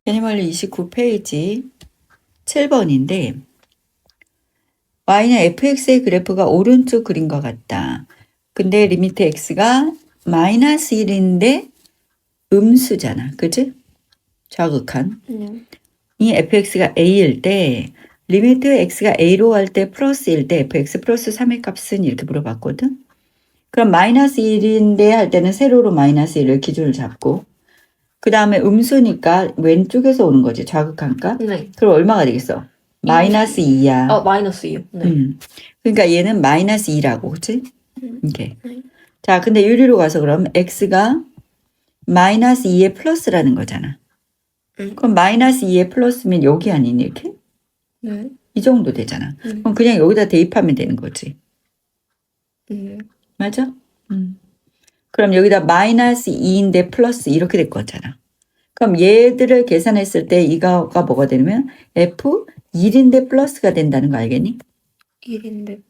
개념원리 29페이지 7번인데 y는 fx의 그래프가 오른쪽 그린 것 같다. 근데 리미트 x가 마이너스 1인데 음수잖아. 그치? 좌극한. 이 fx가 a일 때 리미트 x가 a로 갈 때 플러스일 때 fx 플러스 3의 값은 이렇게 물어봤거든. 그럼 마이너스 1인데 할 때는 세로로 마이너스 1을 기준을 잡고 그 다음에 음수니까 왼쪽에서 오는 거지. 좌극한 값. 네. 그럼 얼마가 되겠어? 마이너스 2야. 마이너스 2요. 네. 그러니까 얘는 마이너스 2라고. 그치? 이렇게. 네. 자, 근데 유리로 가서 그럼 x가 마이너스 2의 플러스라는 거잖아. 그럼 마이너스 2의 플러스면 여기 아니니 이렇게? 네. 이 정도 되잖아. 그럼 그냥 여기다 대입하면 되는 거지. 맞아? 그럼 여기다 마이너스 2인데 플러스 이렇게 될 거잖아. 그럼 얘들을 계산했을 때 이거가 뭐가 되냐면 f 1인데 플러스가 된다는 거 알겠니? 1인데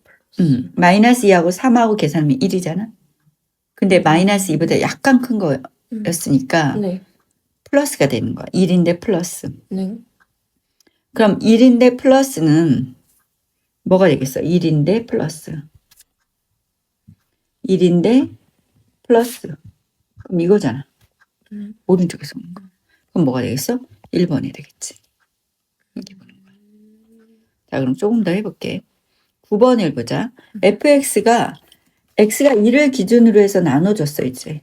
마이너스 2하고 3하고 계산하면 1이잖아. 근데 마이너스 2보다 약간 큰 거였으니까 네. 플러스가 되는 거야. 1인데 플러스. 네. 그럼 1인데 플러스는 뭐가 되겠어? 1인데 플러스. 1인데 플러스. 그럼 이거잖아. 오른쪽에서 오는 거. 그럼 뭐가 되겠어? 1번이 되겠지. 이렇게 보는 거야. 자, 그럼 조금 더 해볼게. 9번을 보자. fx가 x가 1을 기준으로 해서 나눠줬어 이제.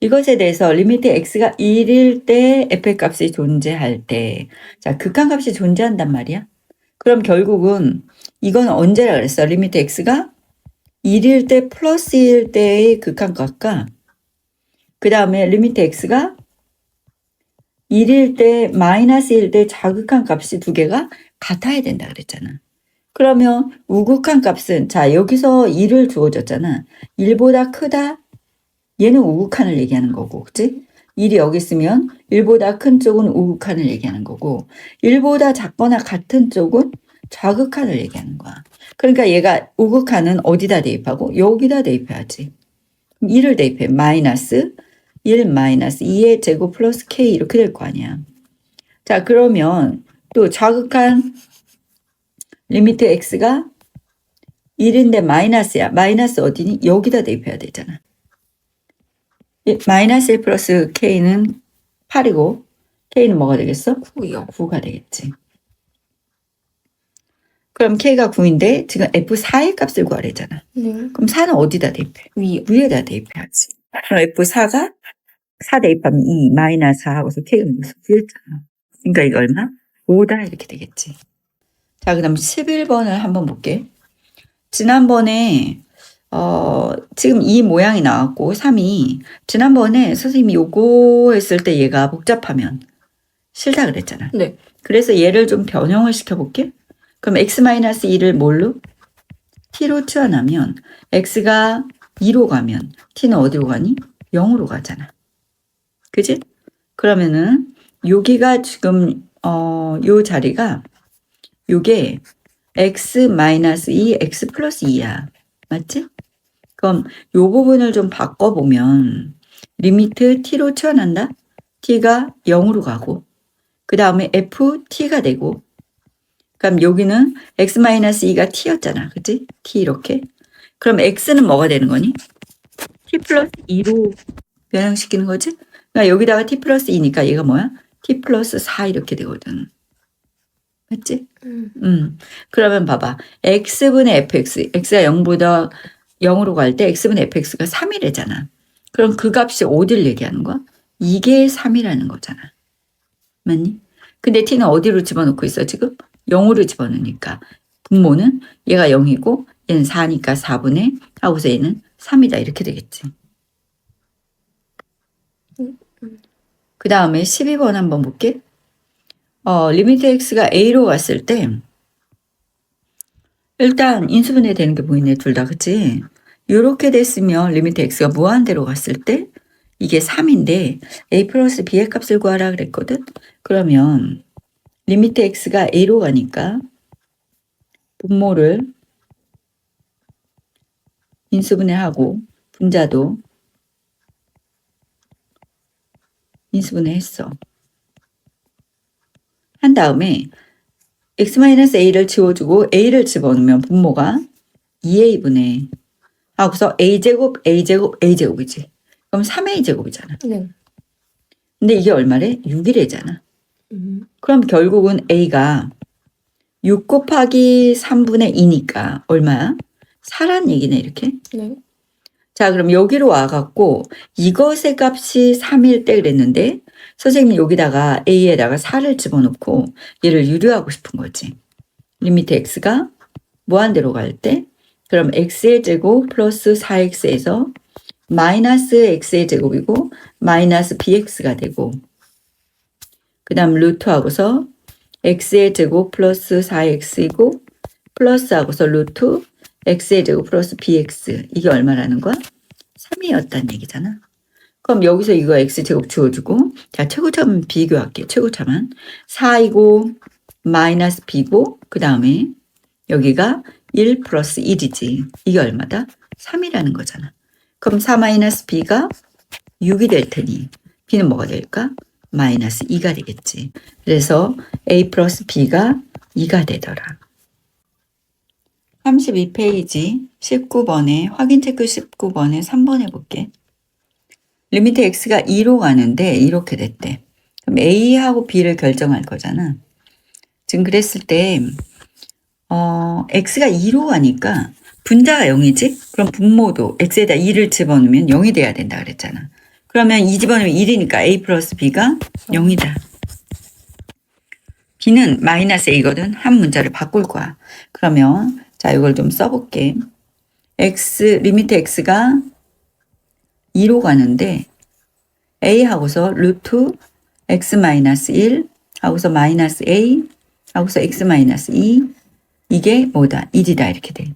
이것에 대해서 리미트 x가 1일 때 f값이 존재할 때, 자, 극한값이 존재한단 말이야. 그럼 결국은 이건 언제라 그랬어? 리미트 x가 1일 때 플러스 1일 때의 극한값과 그 다음에 리미트 x가 1일 때 마이너스 1일 때 자극한 값이 두 개가 같아야 된다 그랬잖아. 그러면 우극한 값은 자 여기서 1을 주어졌잖아. 1보다 크다. 얘는 우극한을 얘기하는 거고, 그치? 1이 여기 있으면 1보다 큰 쪽은 우극한을 얘기하는 거고 1보다 작거나 같은 쪽은 좌극한을 얘기하는 거야. 그러니까 얘가 우극한은 어디다 대입하고 여기다 대입해야지. 1을 대입해. 마이너스 1 마이너스 2의 제곱 플러스 k 이렇게 될 거 아니야. 자, 그러면 또 좌극한 리미트 x가 1인데 마이너스야. 마이너스 어디니? 여기다 대입해야 되잖아. 마이너스 1 플러스 k는 8이고 k는 뭐가 되겠어? 9요. 9가 되겠지. 그럼 k가 9인데 지금 f4의 값을 구하래잖아. 네. 그럼 4는 어디다 대입해? 위요. 위에다 대입해야지. 그럼 f4가 4 대입하면 2 마이너스 4하고서 k가 무슨 9였잖아. 그러니까 이거 얼마? 5다 이렇게 되겠지. 자, 그 다음 11번을 한번 볼게. 지난번에 지금 이 모양이 나왔고 3이 지난번에 선생님이 요거 했을 때 얘가 복잡하면 싫다 그랬잖아. 네. 그래서 얘를 좀 변형을 시켜볼게. 그럼 x-2를 뭘로? t로 치환하면 x가 2로 가면 t는 어디로 가니? 0으로 가잖아. 그지? 그러면은 여기가 지금 요 자리가 요게 x-2 x 플러스 2야. 맞지? 그럼 요 부분을 좀 바꿔보면 리미트 t로 치환한다. t가 0으로 가고 그 다음에 ft가 되고 그럼 여기는 x-2가 t였잖아. 그치? t 이렇게. 그럼 x는 뭐가 되는 거니? t 플러스 2로 변형시키는 거지? 그러니까 여기다가 t 플러스 2니까 얘가 뭐야? t 플러스 4 이렇게 되거든. 맞지? 그러면 봐봐. x분의 fx, x가 0보다 0으로 갈 때 x분의 fx가 3이래잖아. 그럼 그 값이 어디를 얘기하는 거야? 이게 3이라는 거잖아. 맞니? 근데 t는 어디로 집어넣고 있어 지금? 0으로 집어넣으니까 분모는 얘가 0이고 얘는 4니까 4분의 하고서 얘는 3이다 이렇게 되겠지. 그 다음에 12번 한번 볼게. 리미트 x가 a로 갔을 때 일단 인수분해 되는 게 보이네 둘 다. 그치? 이렇게 됐으면 리미트 x가 무한대로 갔을 때 이게 3인데 a 플러스 b의 값을 구하라 그랬거든. 그러면 리미트 x가 a로 가니까 분모를 인수분해하고 분자도 인수분해했어. 한 다음에 x-a를 지워주고 a를 집어넣으면 분모가 2a분의 하고서 a제곱, a제곱, a제곱이지. 그럼 3a제곱이잖아. 네. 근데 이게 얼마래? 6이래잖아. 그럼 결국은 a가 6 곱하기 3분의 2니까 얼마야? 4란 얘기네 이렇게. 네. 자 그럼 여기로 와갖고 이것의 값이 3일 때 그랬는데 선생님이 여기다가 a에다가 4를 집어넣고 얘를 유료하고 싶은 거지. 리미트 x가 무한대로 갈 때 그럼 x의 제곱 플러스 4x에서 마이너스 x의 제곱이고 마이너스 bx가 되고 그 다음 루트하고서 x의 제곱 플러스 4x이고 플러스 하고서 루트 x의 제곱 플러스 bx 이게 얼마라는 거야? 3이었다는 얘기잖아. 그럼 여기서 이거 x제곱 지워주고 자 최고차만 비교할게. 최고차만 4이고 마이너스 b고 그 다음에 여기가 1 플러스 1이지. 이게 얼마다? 3이라는 거잖아. 그럼 4 마이너스 b가 6이 될 테니 b는 뭐가 될까? 마이너스 2가 되겠지. 그래서 a 플러스 b가 2가 되더라. 32페이지 19번에 확인 체크 19번에 3번 해볼게. 리미트 x가 2로 가는데 이렇게 됐대. 그럼 a하고 b를 결정할 거잖아. 지금 그랬을 때 x가 2로 가니까 분자가 0이지? 그럼 분모도 x에다 2를 집어넣으면 0이 돼야 된다 그랬잖아. 그러면 2 집어넣으면 1이니까 a 플러스 b가 0이다. b는 마이너스 a거든. 한 문자를 바꿀 거야. 그러면 자 이걸 좀 써볼게. 리미트 x가 2로 가는데 a 하고서 루트 x 마이너스 1 하고서 마이너스 a 하고서 x 마이너스 2 이게 뭐다? 1이다 이렇게 돼.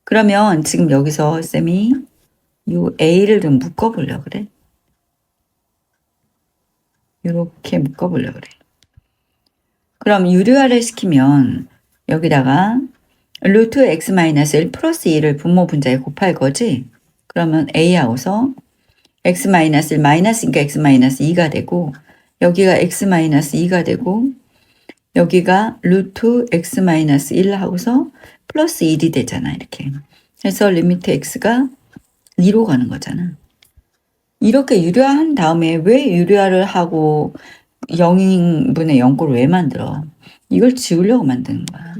그러면 지금 여기서 쌤이 요 a를 좀 묶어보려고 그래. 이렇게 묶어보려고 그래. 그럼 유료화를 시키면 여기다가 루트 x 마이너스 1 플러스 2를 분모 분자에 곱할 거지. 그러면 a하고서 x 마이너스 1 마이너스니까 x 마이너스 2가 되고 여기가 x 마이너스 2가 되고 여기가 루트 x 마이너스 1 하고서 플러스 1이 되잖아 이렇게. 그래서 리미트 x가 2로 가는 거잖아. 이렇게 유료화한 다음에 왜 유료화를 하고 0분의 0꼴을 왜 만들어? 이걸 지우려고 만드는 거야.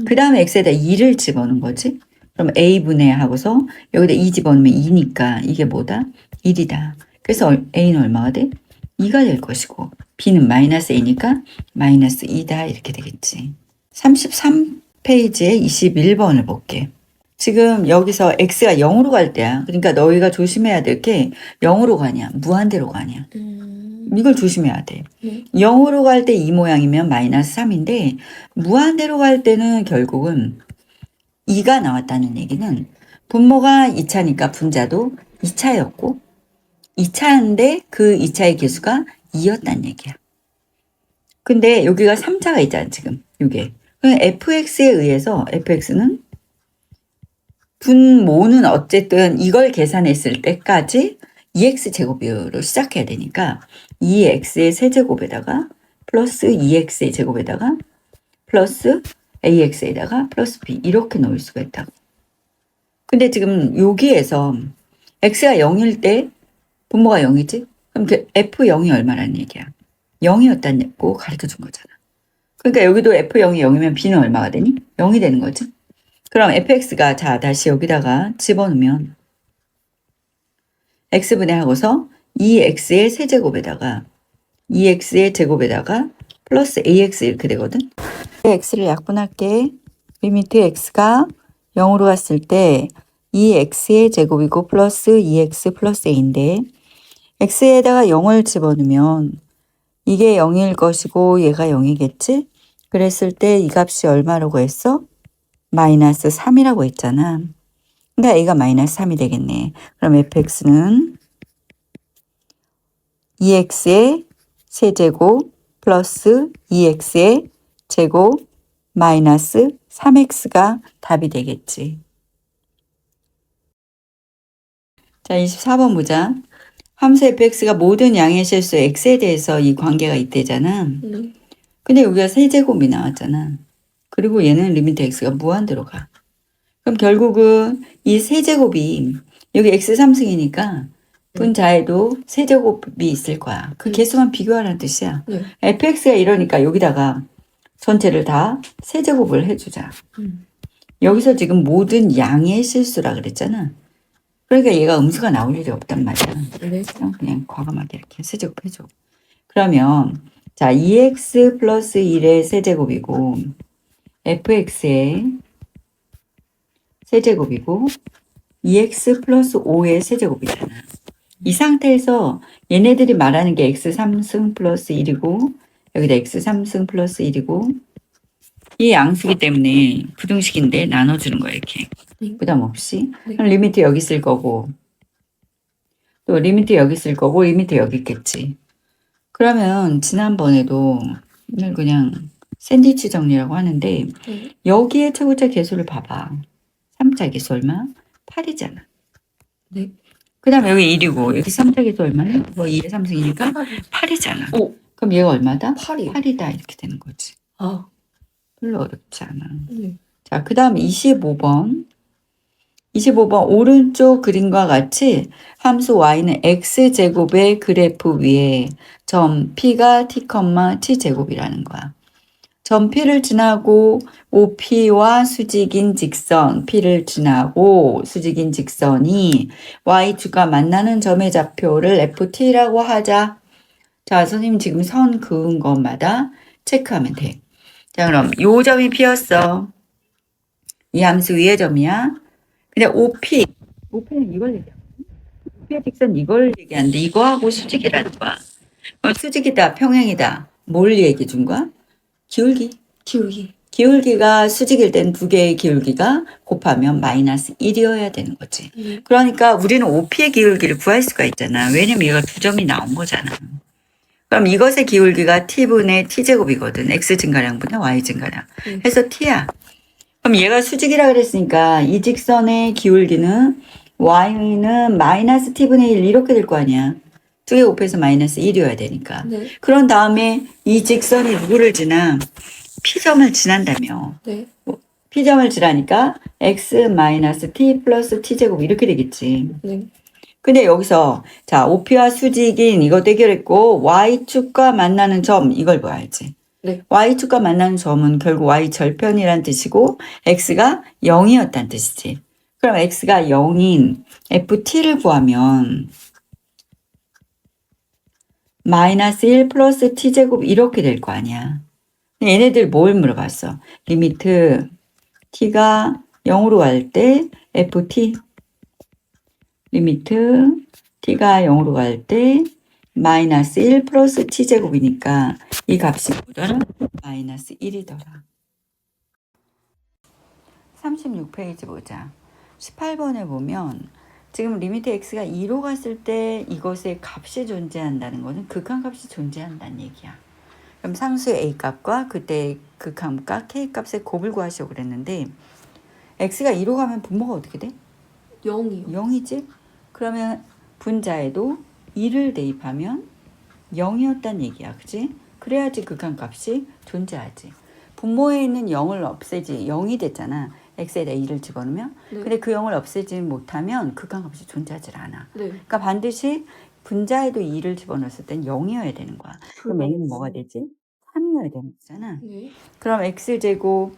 그 다음에 x에다 2를 집어넣은 거지. 그럼 a분의 하고서 여기다 2 집어넣으면 2니까 이게 뭐다? 1이다. 그래서 a는 얼마가 돼? 2가 될 것이고 b는 마이너스 a니까 마이너스 2다 이렇게 되겠지. 33페이지에 21번을 볼게. 지금 여기서 x가 0으로 갈 때야. 그러니까 너희가 조심해야 될 게 0으로 가냐 무한대로 가냐. 이걸 조심해야 돼. 0으로 갈 때 이 모양이면 마이너스 3인데 무한대로 갈 때는 결국은 2가 나왔다는 얘기는 분모가 2차니까 분자도 2차였고 2차인데 그 2차의 개수가 2였다는 얘기야. 근데 여기가 3차가 있잖아 지금 이게. fx에 의해서 fx는 분모는 어쨌든 이걸 계산했을 때까지 2x제곱으로 시작해야 되니까 2x의 세제곱에다가 플러스 2x의 제곱에다가 플러스 ax에다가 플러스 b 이렇게 넣을 수가 있다고. 근데 지금 여기에서 x가 0일 때 분모가 0이지? 그럼 그 f0이 얼마라는 얘기야? 0이었다고 가르쳐 준 거잖아. 그러니까 여기도 f0이 0이면 b는 얼마가 되니? 0이 되는 거지. 그럼 fx가 자 다시 여기다가 집어넣으면 x분의 하고서 2x의 세제곱에다가 2x의 제곱에다가 플러스 ax 이렇게 되거든. x를 약분할게. 리미트 x가 0으로 갔을 때 2x의 제곱이고 플러스 2x 플러스 a인데 x에다가 0을 집어넣으면 이게 0일 것이고 얘가 0이겠지? 그랬을 때 이 값이 얼마라고 했어? 마이너스 3이라고 했잖아. 그러니까 a가 마이너스 3이 되겠네. 그럼 fx는 2x의 세제곱 플러스 2x의 제곱 마이너스 3x가 답이 되겠지. 자, 24번 보자. 함수 fx가 모든 양의 실수 x에 대해서 이 관계가 있대잖아. 근데 여기가 세제곱이 나왔잖아. 그리고 얘는 리미트 x가 무한대로 가. 그럼 결국은 이 세제곱이 여기 x 3승이니까 분자에도 세제곱이 있을 거야. 그 네. 개수만 비교하라는 뜻이야. 네. fx가 이러니까 여기다가 전체를 다 세제곱을 해주자. 여기서 지금 모든 양의 실수라 그랬잖아. 그러니까 얘가 음수가 나올 일이 없단 말이야. 네. 그냥 과감하게 이렇게 세제곱 해줘. 그러면 자 2x 플러스 1의 세제곱이고 fx의 세제곱이고 2x 플러스 5의 세제곱이잖아. 이 상태에서 얘네들이 말하는 게 x 3승 플러스 1이고 여기다 x 3승 플러스 1이고 이 양수기 때문에 부등식인데 나눠주는 거야 이렇게. 네. 부담 없이. 네. 그럼 리미트 여기 쓸 거고 또 리미트 여기 쓸 거고 리미트 여기 있겠지. 그러면 지난번에도 이걸 그냥 샌드위치 정리라고 하는데 네. 여기에 최고차 개수를 봐봐. 3차 개수 얼마? 8이잖아. 네. 그 다음에 여기 1이고 여기 3차 개수 얼마냐? 뭐 2의 3승이니까 8이잖아. 오. 그럼 얘가 얼마다? 8이요. 8이다 이렇게 되는 거지. 아. 별로 어렵지 않아. 네. 자, 그 다음 25번. 25번 오른쪽 그림과 같이 함수 y는 x제곱의 그래프 위에 점 p가 t, t제곱이라는 거야. 점 p를 지나고 OP와 수직인 직선 p를 지나고 수직인 직선이 y축과 만나는 점의 좌표를 ft라고 하자. 자, 선생님 지금 선 그은 것마다 체크하면 돼. 자, 그럼 요 점이 p였어. 이 함수 위의 점이야. 근데 OP는 이걸 얘기하거든. OP의 직선 이걸 얘기하는데 이거하고 수직이라는 거야. 수직이다, 평행이다. 뭘 얘기해 준 거야? 기울기. 기울기. 기울기가 수직일 땐 두 개의 기울기가 곱하면 마이너스 1이어야 되는 거지. 네. 그러니까 우리는 OP의 기울기를 구할 수가 있잖아. 왜냐면 얘가 두 점이 나온 거잖아. 그럼 이것의 기울기가 t분의 t제곱이거든. x 증가량분의 y 증가량. 네. 해서 t야. 그럼 얘가 수직이라 그랬으니까 이 직선의 기울기는 y는 마이너스 t분의 1 이렇게 될 거 아니야. 두 개 곱해서 마이너스 1이어야 되니까. 네. 그런 다음에 이 직선이 누구를 지나? p점을 지난다며. 네. p점을 지나니까 x 마이너스 t 플러스 t제곱 이렇게 되겠지. 네. 근데 여기서 자 OP와 수직인 이거 대결했고 y축과 만나는 점 이걸 봐야지. 네. y축과 만나는 점은 결국 y절편이란 뜻이고 x가 0이었다는 뜻이지. 그럼 x가 0인 ft를 구하면 마이너스 1 플러스 t제곱 이렇게 될 거 아니야. 얘네들 뭘 물어봤어? 리미트 t가 0으로 갈 때 ft 리미트 t가 0으로 갈 때 마이너스 1 플러스 t제곱이니까 이 값이 뭐더라? 마이너스 1이더라. 36페이지 보자. 18번에 보면 지금 리미트 x가 2로 갔을 때 이것의 값이 존재한다는 것은 극한값이 존재한다는 얘기야. 그럼 상수의 a 값과 그때 극한값 k 값의 곱을 구하시오 그랬는데 x가 2로 가면 분모가 어떻게 돼? 0이요. 0이지? 그러면 분자에도 2를 대입하면 0이었단 얘기야. 그치? 그래야지 극한값이 존재하지. 분모에 있는 0을 없애지 0이 됐잖아. x에다 2를 집어넣으면. 네. 근데 그 0을 없애지 못하면 극한값이 존재하지 않아. 네. 그러니까 반드시 분자에도 2를 집어넣었을 땐 0이어야 되는 거야. 그럼 a는 뭐가 되지? 3이어야 되는 거잖아. 네. 그럼 x제곱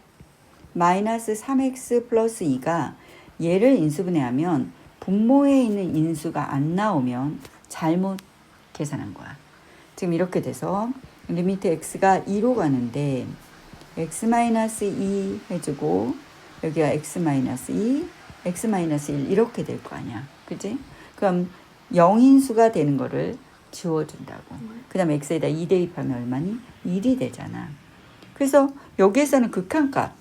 마이너스 3x 플러스 2가 얘를 인수분해하면 분모에 있는 인수가 안 나오면 잘못 계산한 거야. 지금 이렇게 돼서 리미트 x가 2로 가는데 x-2 해주고 여기가 x-2, x-1 이렇게 될 거 아니야. 그지? 그럼 0인수가 되는 거를 지워준다고. 그 다음에 x에다 2 대입하면 얼마니? 1이 되잖아. 그래서 여기에서는 극한값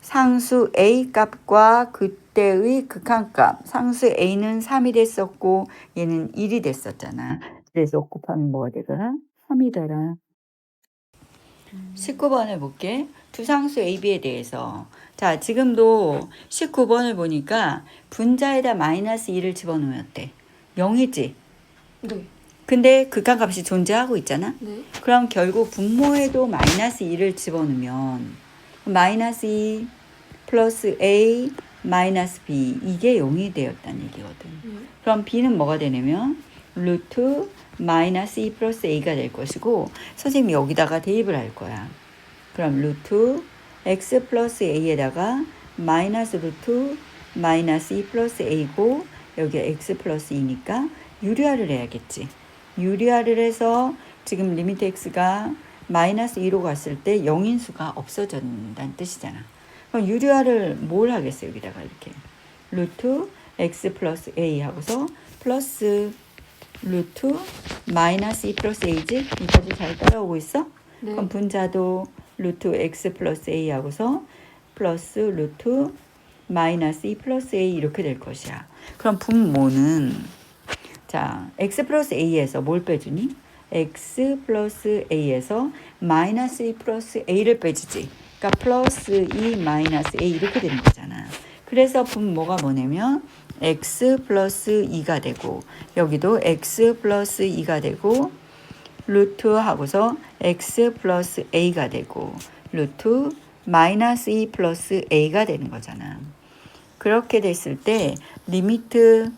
상수 a 값과 그때의 극한값 상수 a는 3이 됐었고 얘는 1이 됐었잖아. 그래서 곱하면 뭐가 되더라? 3이더라. 19번을 볼게. 두 상수 a, b에 대해서 자 지금도 19번을 보니까 분자에다 마이너스 2를 집어넣으면 어때? 0이지? 네. 근데 극한값이 존재하고 있잖아. 네. 그럼 결국 분모에도 마이너스 2를 집어넣으면 마이너스 2 플러스 A 마이너스 B 이게 0이 되었다는 얘기거든. 그럼 B는 뭐가 되냐면 루트 마이너스 2 플러스 A가 될 것이고 선생님이 여기다가 대입을 할 거야. 그럼 루트 X 플러스 A에다가 마이너스 루트 마이너스 2 플러스 A고 여기 X 플러스 2니까 유리화를 해야겠지. 유리화를 해서 지금 리미트 X가 마이너스 2로 갔을 때 0인수가 없어진다는 뜻이잖아. 그럼 유리화를 뭘 하겠어요? 여기다가 이렇게 루트 X 플러스 A 하고서 플러스 루트 마이너스 2 플러스 A지? 이까지 잘 따라오고 있어? 네. 그럼 분자도 루트 X 플러스 A 하고서 플러스 루트 마이너스 2 플러스 A 이렇게 될 것이야. 그럼 분모는 자 X 플러스 A에서 뭘 빼주니? X 플러스 A에서 마이너스 2 플러스 A를 빼주지. 그러니까 플러스 2 마이너스 A 이렇게 되는 거잖아. 그래서 분모가 뭐냐면 X 플러스 2가 되고 여기도 X 플러스 2가 되고 루트 하고서 X 플러스 A가 되고 루트 마이너스 2 플러스 A가 되는 거잖아. 그렇게 됐을 때 리미트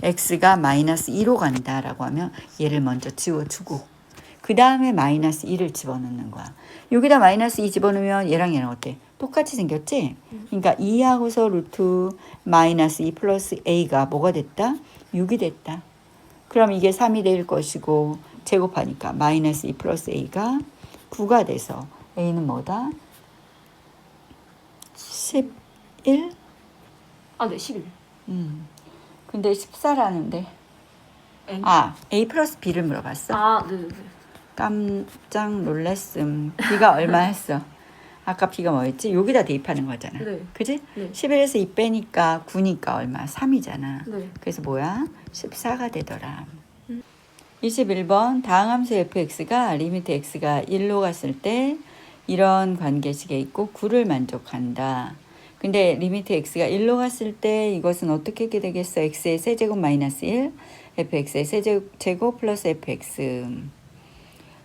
X가 마이너스 2로 간다라고 하면 얘를 먼저 지워주고 그 다음에 마이너스 2를 집어넣는 거야. 여기다 마이너스 2 집어넣으면 얘랑 얘랑 어때? 똑같이 생겼지? 그러니까 2하고서 루트 마이너스 2 플러스 A가 뭐가 됐다? 6이 됐다. 그럼 이게 3이 될 것이고 제곱하니까 마이너스 2 플러스 A가 9가 돼서 A는 뭐다? 11? 아, 네, 11. 근데 14라는데 N? A 플러스 B를 물어봤어? 아, 네, 네. 깜짝 놀랐음. B가 얼마 했어? 아까 B가 뭐였지? 여기다 대입하는 거잖아. 네. 그지? 네. 11에서 2 빼니까 9니까 얼마? 3이잖아. 네. 그래서 뭐야? 14가 되더라. 21번 다항 함수 fx가 리미트 x가 1로 갔을 때 이런 관계식에 있고 9를 만족한다. 근데 리미트 x가 1로 갔을 때 이것은 어떻게 되겠어? x의 세제곱 마이너스 1 fx의 세제곱 플러스 fx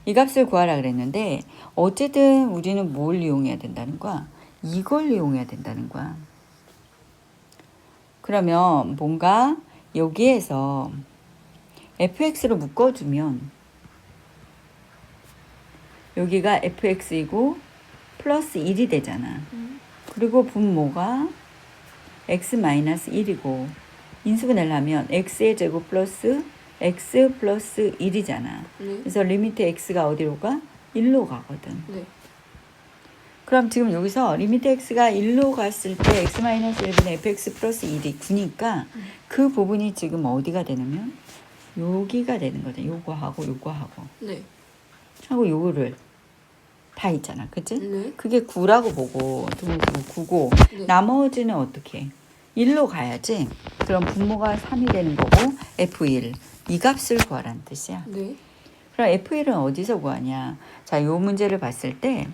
이 값을 구하라 그랬는데 어쨌든 우리는 뭘 이용해야 된다는 거야? 이걸 이용해야 된다는 거야. 그러면 뭔가 여기에서 fx로 묶어주면 여기가 fx이고 플러스 1이 되잖아. 그리고 분모가 x-1이고 인수분해를 x의 제곱 플러스 x 플러스 1이잖아. 네. 그래서 리미트 x가 어디로 가? 1로 가거든. 네. 그럼 지금 여기서 리미트 x가 1로 갔을 때 x-1분의 fx 플러스 1이 9니까 그 부분이 지금 어디가 되냐면 여기가 되는 거죠. 요거하고 요거하고 네. 하고 요거를 다 있잖아. 그치? 네. 그게 9라고 보고 두고 9고 네. 나머지는 어떻게 1로 가야지. 그럼 분모가 3이 되는 거고 F1 이 값을 구하라는 뜻이야. 네. 그럼 F1은 어디서 구하냐? 자, 요 문제를 봤을 때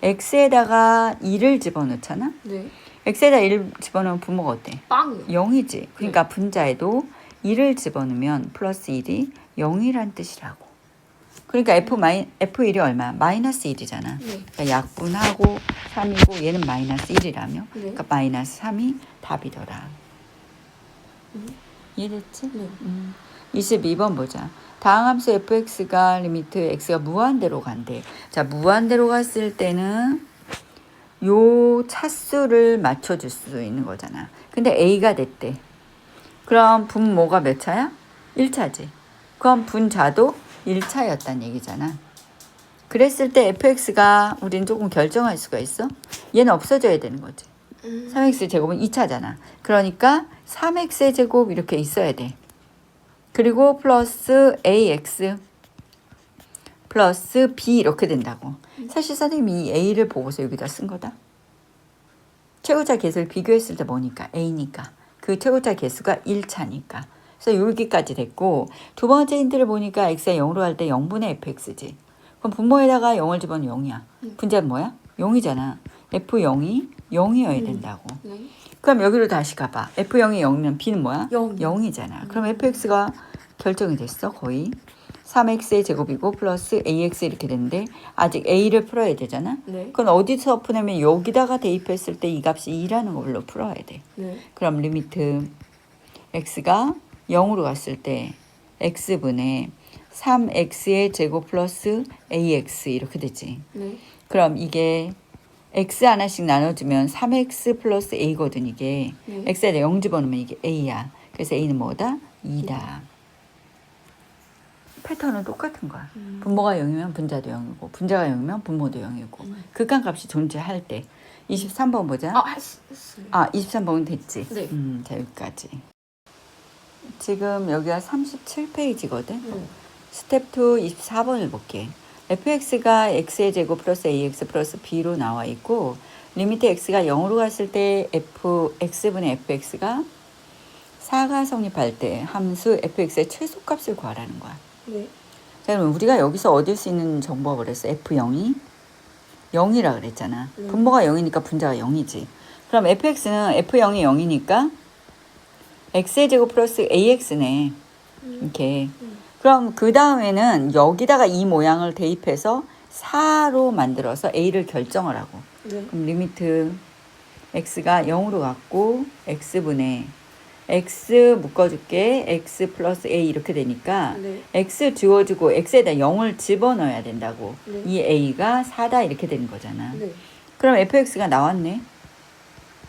X에다가 2를 집어넣잖아. 네. X에다 1을 집어넣으면 분모가 어때? 빵이요. 0이지. 그러니까 분자에도 2를 집어넣으면 플러스 1이 0이란 뜻이라고. 그러니까 F1이 얼마? 마이너스 1이잖아. 네. 그러니까 약분하고 3이고 얘는 마이너스 1이라며. 네. 그러니까 마이너스 3이 답이더라. 이해됐지? 네. 22번 보자. 다항 함수 fx가 리미트 x가 무한대로 간대. 자, 무한대로 갔을 때는 요 차수를 맞춰줄 수 있는 거잖아. 근데 a가 됐대. 그럼 분모가 몇 차야? 1차지. 그럼 분자도 1차였단 얘기잖아. 그랬을 때 fx가 우린 조금 결정할 수가 있어. 얘는 없어져야 되는 거지. 3x 제곱은 2차잖아. 그러니까 3x의 제곱 이렇게 있어야 돼. 그리고 플러스 ax 플러스 b 이렇게 된다고. 사실 선생님이 이 a를 보고서 여기다 쓴 거다. 최고차 개수를 비교했을 때 뭐니까? a니까. 그 최고차 개수가 1차니까. 그래서 여기까지 됐고 두 번째 힌트를 보니까 x가 0으로 할 때 0분의 fx지. 그럼 분모에다가 0을 집어넣으면 0이야. 분자는 뭐야? 0이잖아. f0이 0이어야 된다고. 네. 그럼 여기로 다시 가봐. f0이 0이면 b는 뭐야? 0. 0이잖아. 그럼 fx가 결정이 됐어 거의. 3x의 제곱이고 플러스 ax 이렇게 되는데 아직 a를 풀어야 되잖아. 네. 그건 어디서 푸냐면 여기다가 대입했을 때 이 값이 2라는 걸로 풀어야 돼. 네. 그럼 리미트 x가 0으로 갔을 때 x분의 3x의 제곱 플러스 ax 이렇게 되지. 네. 그럼 이게 x 하나씩 나눠주면 3x 플러스 a거든 이게. 네. x에다 0 집어넣으면 이게 a야. 그래서 a는 뭐다? 2다. 패턴은 똑같은 거야. 분모가 0이면 분자도 0이고 분자가 0이면 분모도 0이고 극한값이 존재할 때 23번 보자. 했어요. 23번은 됐지. 네. 자 여기까지. 지금 여기가 37페이지거든. 스텝 2 24번을 볼게. fx가 x의 제곱 플러스 ax 플러스 b로 나와 있고 리미트 x가 0으로 갔을 때 x분의 fx가 4가 성립할 때 함수 fx의 최소값을 구하라는 거야. 네. 자, 그럼 우리가 여기서 얻을 수 있는 정보가 그랬어. f0이 0이라 그랬잖아. 분모가 0이니까 분자가 0이지. 그럼 fx는 f0이 0이니까 x의 제곱 플러스 ax네. 이렇게. 그럼 그 다음에는 여기다가 이 모양을 대입해서 4로 만들어서 a를 결정을 하고. 네. 그럼 리미트 x가 0으로 갔고 x분의 x 묶어줄게. x 플러스 a 이렇게 되니까 네. x 지워주고 x에다 0을 집어넣어야 된다고. 네. 이 a가 4다 이렇게 되는 거잖아. 네. 그럼 fx가 나왔네.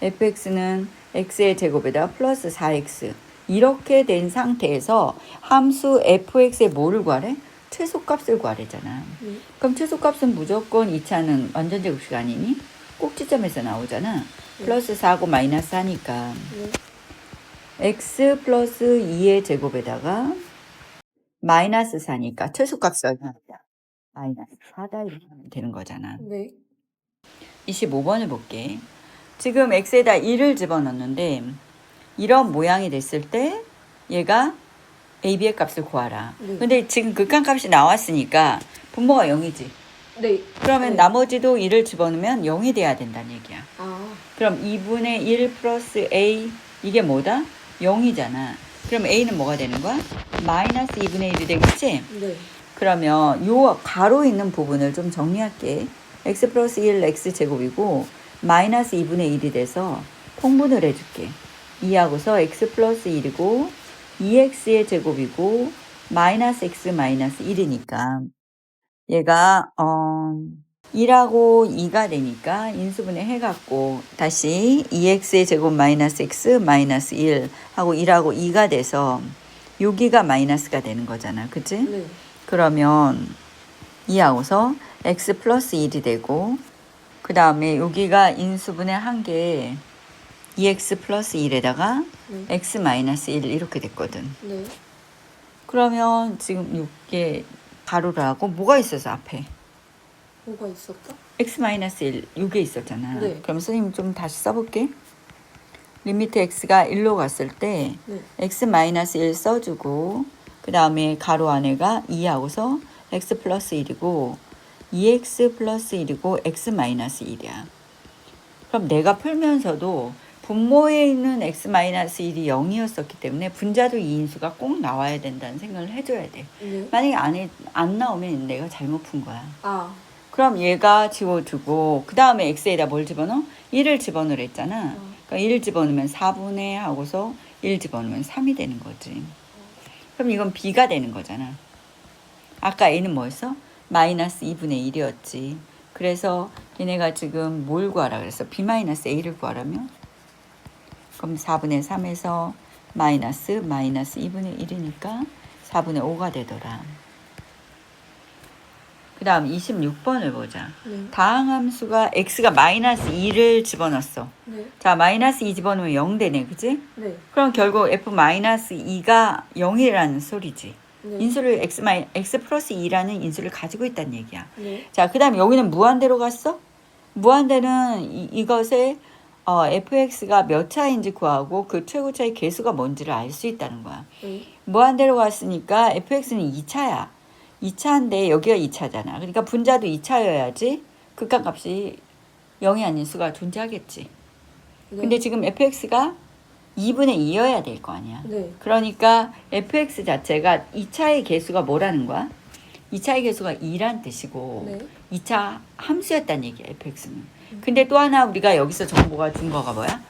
fx는 x의 제곱에다 플러스 4x 이렇게 된 상태에서 함수 fx의 뭐를 구하래? 최소값을 구하래잖아. 네. 그럼 최소값은 무조건 2차는 완전 제곱식 아니니? 꼭지점에서 나오잖아. 플러스 4고 마이너스 하니까 네. x 플러스 2의 제곱에다가 마이너스 4니까 최소값이 얼마냐? 마이너스 4다 이렇게 하면 되는 거잖아. 네. 25번을 볼게. 지금 x에다 2를 집어넣는데 이런 모양이 됐을 때 얘가 ab의 값을 구하라. 네. 근데 지금 극한값이 나왔으니까 분모가 0이지. 네. 그러면 네. 나머지도 2를 집어넣으면 0이 돼야 된다는 얘기야. 아. 그럼 2분의 1 플러스 a 이게 뭐다? 0이잖아. 그럼 a는 뭐가 되는 거야? 마이너스 2분의 1이 되겠지? 네. 그러면 요 가로 있는 부분을 좀 정리할게. x 플러스 1 x 제곱이고 마이너스 2분의 1이 돼서 통분을 해줄게. 2하고서 x 플러스 1이고 2x의 제곱이고 마이너스 x 마이너스 1이니까 얘가 1하고 2가 되니까 인수분해 해갖고 다시 2x의 제곱 마이너스 x 마이너스 1 하고 1하고 2가 돼서 여기가 마이너스가 되는 거잖아. 그치? 네. 그러면 2하고서 x 플러스 1이 되고 그 다음에 여기가 인수분해 한 게 2x 플러스 1에다가 네. x 마이너스 1 이렇게 됐거든. 네. 그러면 지금 이게 가로를 하고 뭐가 있어서 앞에 뭐가 있었다? x 마이너스 1 이게 있었잖아. 네. 그럼 선생님 좀 다시 써볼게. 리미트 x가 1로 갔을 때 네. x 마이너스 1 써주고 그 다음에 가로 안에가 2하고서 x 플러스 1이고 2x 플러스 1이고 x 마이너스 1이야. 그럼 내가 풀면서도 분모에 있는 x 마이너스 1이 0이었었기 때문에 분자도 이 인수가 꼭 나와야 된다는 생각을 해줘야 돼. 네. 만약에 안 나오면 내가 잘못 푼 거야. 아. 그럼 얘가 지워주고 그 다음에 x에다 뭘 집어넣어? 1을 집어넣으랬잖아. 그러니까 1 집어넣으면 4분의 하고서 1 집어넣으면 3이 되는 거지. 그럼 이건 b가 되는 거잖아. 아까 a는 뭐였어? 마이너스 2분의 1이었지. 그래서 얘네가 지금 뭘 구하라 그랬어? b 마이너스 a를 구하라면? 그럼 4분의 3에서 마이너스 2분의 1이니까 4분의 5가 되더라. 그 다음 26번을 보자. 네. 다항함수가 x가 마이너스 2를 집어넣었어. 네. 자, 마이너스 2 집어넣으면 0 되네. 그지? 네. 그럼 결국 f 마이너스 2가 0이라는 소리지. 네. 인수를 x 플러스 2라는 인수를 가지고 있다는 얘기야. 네. 자, 그 다음에 여기는 무한대로 갔어? 무한대는 이것의 fx가 몇 차인지 구하고 그 최고차의 개수가 뭔지를 알 수 있다는 거야. 네. 무한대로 갔으니까 fx는 2차야. 2차인데 여기가 2차잖아. 그러니까 분자도 2차여야지 극한값이 0이 아닌 수가 존재하겠지. 네. 근데 지금 fx가 2분의 2여야 될 거 아니야. 네. 그러니까 fx 자체가 2차의 개수가 뭐라는 거야? 2차의 개수가 2란 뜻이고 네. 2차 함수였다는 얘기야, fx는. 근데 또 하나 우리가 여기서 정보가 준 거가 뭐야?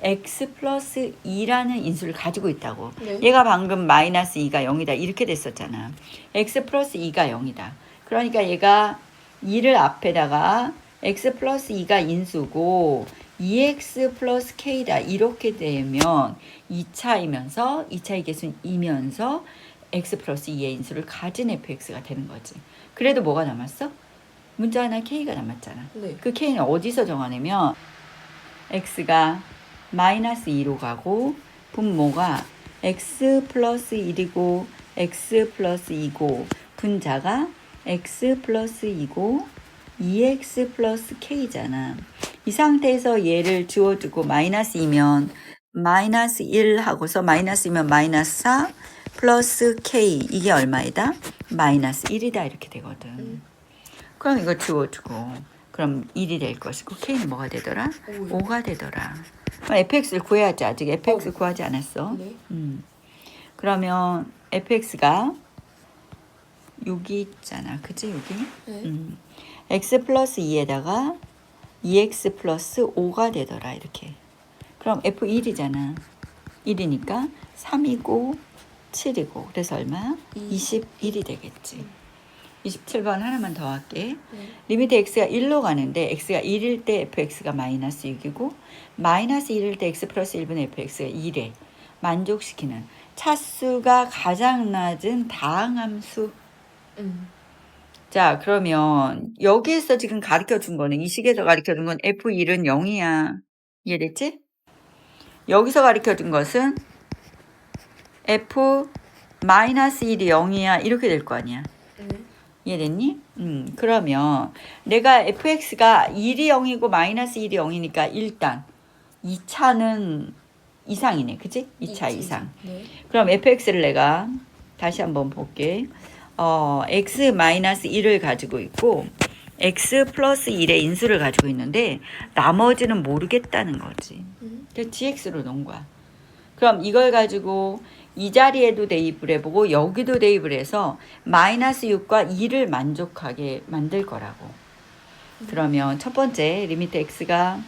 x 플러스 2라는 인수를 가지고 있다고. 네. 얘가 방금 마이너스 2가 0이다 이렇게 됐었잖아. x 플러스 2가 0이다. 그러니까 얘가 2를 앞에다가 x 플러스 2가 인수고 2x 플러스 k다 이렇게 되면 2차이면서 2차의 개수는 2면서 x 플러스 2의 인수를 가진 fx가 되는 거지. 그래도 뭐가 남았어? 문자 하나 k가 남았잖아. 네. 그 k는 어디서 정하냐면 x가 마이너스 2로 가고 분모가 x 플러스 1이고 x 플러스 2고 분자가 x 플러스 2고 2x 플러스 k잖아. 이 상태에서 얘를 지워주고 마이너스 2면 마이너스 1 하고서 마이너스이면 마이너스 4 플러스 k 이게 얼마이다? 마이너스 1이다 이렇게 되거든. 그럼 이거 지워주고 그럼 1이 될 것이고 k는 뭐가 되더라? 5가 되더라. 그럼 fx를 구해야지. 아직 fx 구하지 않았어. 네. 그러면 fx가 여기 있잖아. 그치 여기? 네. x 플러스 2에다가 2x 플러스 5가 되더라 이렇게. 그럼 f1이잖아. 1이니까 3이고 7이고 그래서 얼마? 21이 되겠지. 27번 하나만 더 할게. 네. 리미트 x가 1로 가는데 x가 1일 때 fx가 마이너스 6이고 마이너스 1일 때 x 플러스 1분의 fx가 2래. 만족시키는 차수가 가장 낮은 다항함수. 자 그러면 여기에서 지금 가르쳐준 거는 이 식에서 가르쳐준 건 f1은 0이야. 이해됐지? 여기서 가르쳐준 것은 f 마이너스 1이 0이야 이렇게 될 거 아니야. 네. 이해됐니? 그러면 내가 fx가 1이 0이고 마이너스 1이 0이니까 일단 2차는 이상이네. 그치? 2차 이상. 네. 그럼 fx를 내가 다시 한번 볼게. x 마이너스 1을 가지고 있고 x 플러스 1의 인수를 가지고 있는데 나머지는 모르겠다는 거지. 그래서 gx로 놓은 거야. 그럼 이걸 가지고 이 자리에도 대입을 해보고 여기도 대입을 해서 마이너스 6과 2를 만족하게 만들 거라고. 그러면 첫 번째 리미트 x가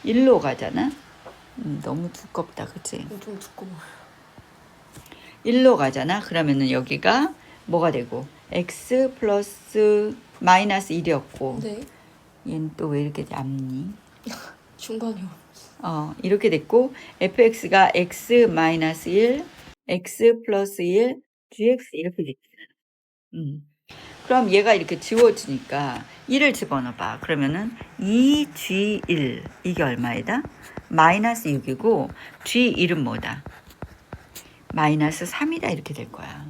1로 가잖아. 너무 두껍다. 그치? 좀 두꺼워요. 1로 가잖아. 그러면은 여기가 뭐가 되고 x 플러스 마이너스 1이었고 네. 얘는 또 왜 이렇게 얇니? 중간이요. 이렇게 됐고 fx가 x 마이너스 1 x 플러스 1 gx 이렇게 됐잖아. 그럼 얘가 이렇게 지워지니까 1을 집어넣어봐. 그러면은 2g1 이게 얼마이다? 마이너스 6이고 g1은 뭐다? 마이너스 3이다 이렇게 될 거야.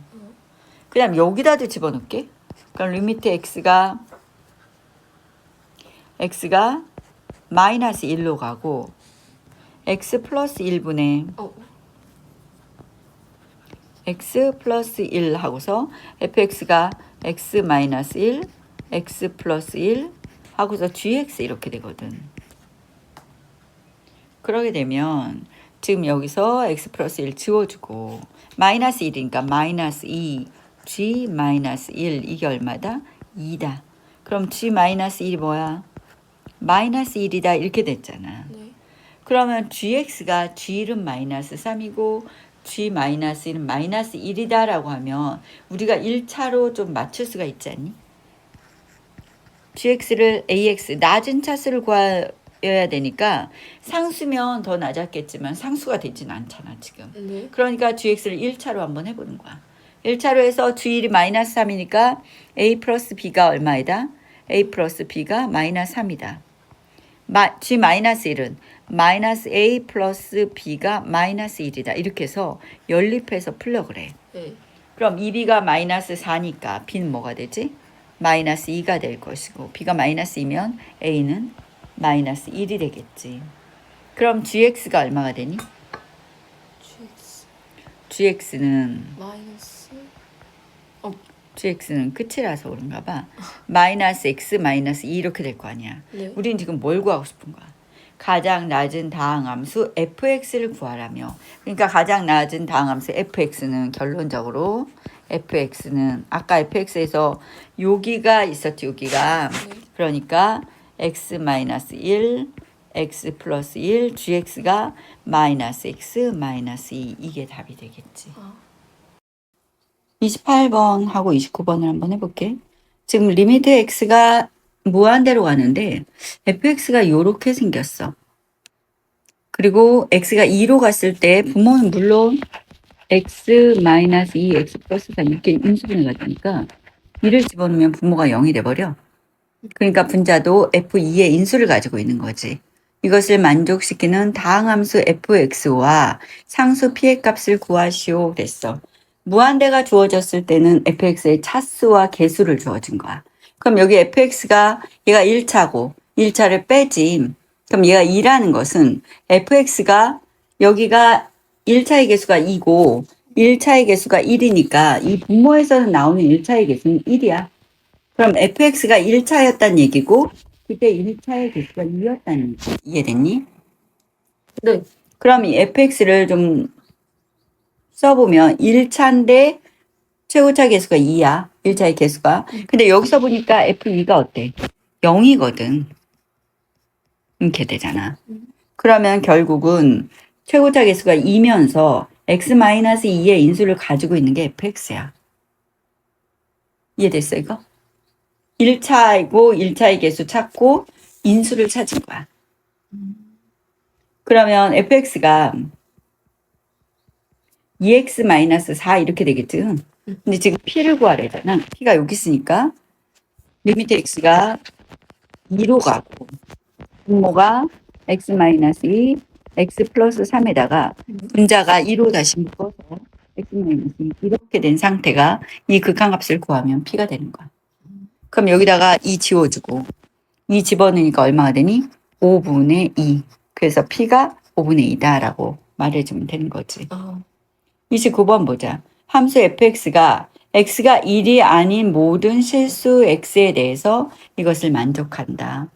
그 다음 여기다도 집어넣을게. 그럼 리미트 x가 마이너스 1로 가고 x 플러스 1분의 x 플러스 1 하고서 fx가 x 마이너스 1 x 플러스 1 하고서 gx 이렇게 되거든. 그러게 되면 지금 여기서 x 플러스 1 지워주고 마이너스 1이니까 마이너스 2 g 마이너스 1 이게 얼마다? 2다. 그럼 g 마이너스 1이 뭐야? 마이너스 1이다 이렇게 됐잖아. 네. 그러면 gx가 g는 마이너스 3이고 g 마이너스 1은 마이너스 1이다 라고 하면 우리가 1차로 좀 맞출 수가 있지 않니? gx를 ax 낮은 차수를 구해야 되니까 상수면 더 낮았겠지만 상수가 되진 않잖아 지금. 네. 그러니까 gx를 1차로 한번 해보는 거야. 1차로 해서 g1이 마이너스 3이니까 a 플러스 b가 얼마이다? a 플러스 b가 마이너스 3이다. g 마이너스 1은 마이너스 a 플러스 b가 마이너스 1이다. 이렇게 해서 연립해서 풀려 그래. 네. 그럼 2b가 마이너스 4니까 b는 뭐가 되지? 마이너스 2가 될 것이고 b가 마이너스 2면 a는 마이너스 1이 되겠지. 그럼 gx가 얼마가 되니? GX gx는 끝이라서 그런가 봐. 마이너스 x 마이너스 2 이렇게 될 거 아니야. 네. 우리는 지금 뭘 구하고 싶은 거야? 가장 낮은 다항함수 fx를 구하라며. 그러니까 가장 낮은 다항함수 fx는 결론적으로 fx는 아까 fx에서 여기가 있었지, 여기가. 그러니까 x-1, x 플러스 1, gx가 마이너스 x 마이너스 2 이게 답이 되겠지. 28번하고 29번을 한번 해볼게. 지금 리미트 x가 무한대로 가는데 fx가 요렇게 생겼어. 그리고 x가 2로 갔을 때 부모는 물론 x 마이너스 2, x 플러스 3 이렇게 인수분해 가니까 2를 집어넣으면 부모가 0이 돼버려. 그러니까 분자도 f2의 인수를 가지고 있는 거지. 이것을 만족시키는 다항함수 fx와 상수 p의 값을 구하시오 됐어. 무한대가 주어졌을 때는 fx의 차수와 개수를 주어진 거야. 그럼 여기 fx가 얘가 1차고 1차를 빼지. 그럼 얘가 2라는 것은 fx가 여기가 1차의 개수가 2고 1차의 개수가 1이니까 이 분모에서는 나오는 1차의 개수는 1이야. 그럼 fx가 1차였단 얘기고 그때 1차의 개수가 2였다는 얘기. 이해됐니? 네. 그럼 이 fx를 좀 써보면 1차인데 최고차 개수가 2야. 1차의 개수가. 근데 여기서 보니까 f2가 어때? 0이거든. 이렇게 되잖아. 그러면 결국은 최고차 개수가 2면서 x-2의 인수를 가지고 있는 게 fx야. 이해됐어 이거? 1차이고 1차의 개수 찾고 인수를 찾은 거야. 그러면 fx가 2x-4 이렇게 되겠지. 근데 지금 p를 구하래잖아. p가 여기 있으니까 리미트 x가 2로 가고 분모가 x-2, x 플러스 3에다가 분자가 2로 다시 묶어서 x-2 이렇게 된 상태가 이 극한값을 구하면 p가 되는 거야. 그럼 여기다가 2 지워주고 2 집어넣으니까 얼마가 되니? 5분의 2. 그래서 p가 5분의 2다라고 말해주면 되는 거지. 29번 보자. 함수 fx가 x가 1이 아닌 모든 실수 x에 대해서 이것을 만족한다.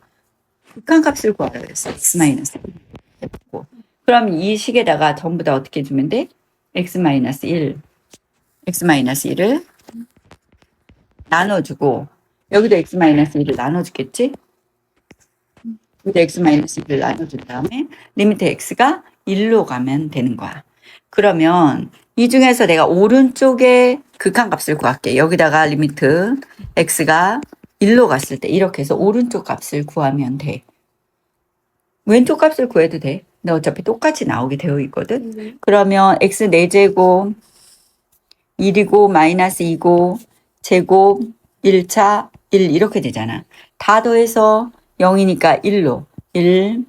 극한값을 구하라 그랬어. x-1. 그럼 이 식에다가 전부 다 어떻게 주면 돼? x-1. x-1을 나눠주고 여기도 x-1을 나눠주겠지? 여기도 x-1을 나눠준 다음에 리미트 x가 1로 가면 되는 거야. 그러면 이 중에서 내가 오른쪽에 극한값을 구할게. 여기다가 리미트 x가 1로 갔을 때 이렇게 해서 오른쪽 값을 구하면 돼. 왼쪽 값을 구해도 돼. 근데 어차피 똑같이 나오게 되어 있거든. 그러면 x 4제곱 1이고 마이너스 2고 제곱 1차 1 이렇게 되잖아. 다 더해서 0이니까 1로 1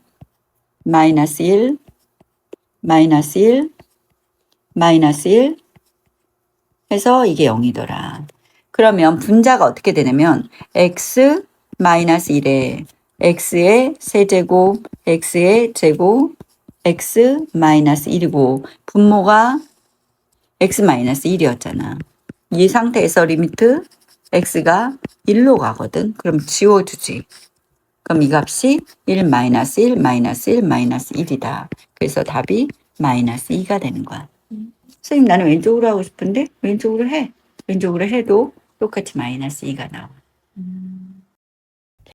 마이너스 1 마이너스 1 마이너스 1 해서 이게 0이더라. 그러면 분자가 어떻게 되냐면 x 마이너스 1에 x의 세제곱 x의 제곱 x 마이너스 1이고 분모가 x 마이너스 1이었잖아. 이 상태에서 리미트 x가 1로 가거든. 그럼 지워주지. 그럼 이 값이 1 마이너스 1 마이너스 1 마이너스 1이다. 그래서 답이 마이너스 2가 되는 거야. 선생님 나는 왼쪽으로 하고 싶은데 왼쪽으로 해. 왼쪽으로 해도 똑같이 마이너스 2가 나와.